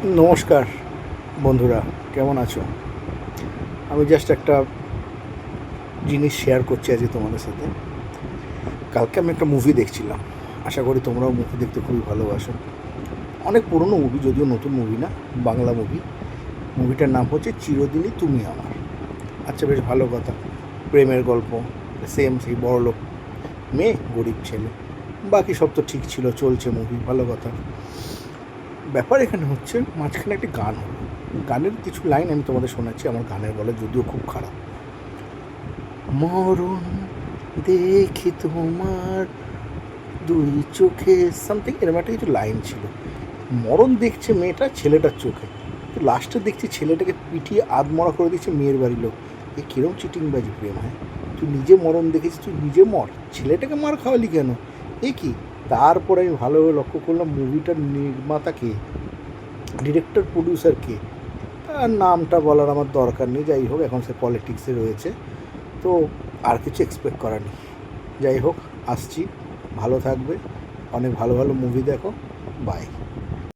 নমস্কার বন্ধুরা, কেমন আছো? আমি জাস্ট একটা জিনিস শেয়ার করছি আজকে তোমাদের সাথে। কালকে আমি একটা মুভি দেখছিলাম। আশা করি তোমরাও মুভি দেখতে খুবই ভালোবাসো। অনেক পুরনো মুভি, যদিও নতুন মুভি না, বাংলা মুভি। মুভিটার নাম হচ্ছে চিরদিনই তুমি আমার। আচ্ছা, বেশ ভালো কথা। প্রেমের গল্প, সেম সেই বড়লোক মেয়ে, গরিব ছেলে, বাকি সব তো ঠিক ছিল, চলছে মুভি, ভালো কথা। ব্যাপার এখানে হচ্ছে মাঝখানে একটি গান হলো। গানের কিছু লাইন আমি তোমাদের শোনাচ্ছি। আমার গানের গলা যদিও খুব খারাপ। মরণ দেখি তোমার দুই চোখে, সামথিং এরকম একটা কিছু লাইন ছিল। মরণ দেখছে মেয়েটা ছেলেটার চোখে, তো লাস্টে দেখছি ছেলেটাকে পিটিয়ে আধমরা করে দিচ্ছে মেয়ের বাড়ির লোক। এ কিরম চিটিংবাজি প্রেম! হ্যাঁ, তুই নিজে মরণ দেখেছিস, তুই নিজে মর, ছেলেটাকে মার খাওয়ালি কেন? এ কি? তারপরে আমি ভালোভাবে লক্ষ্য করলাম মুভিটার নির্মাতা কে, ডিরেক্টর, প্রডিউসার কে। তার নামটা বলার আমার দরকার নেই। যাই হোক, এখন সে পলিটিক্সে রয়েছে, তো আর কিছু এক্সপেক্ট করার নেই। যাই হোক, আসছি। ভালো থাকবে, অনেক ভালো ভালো মুভি দেখো। বাই।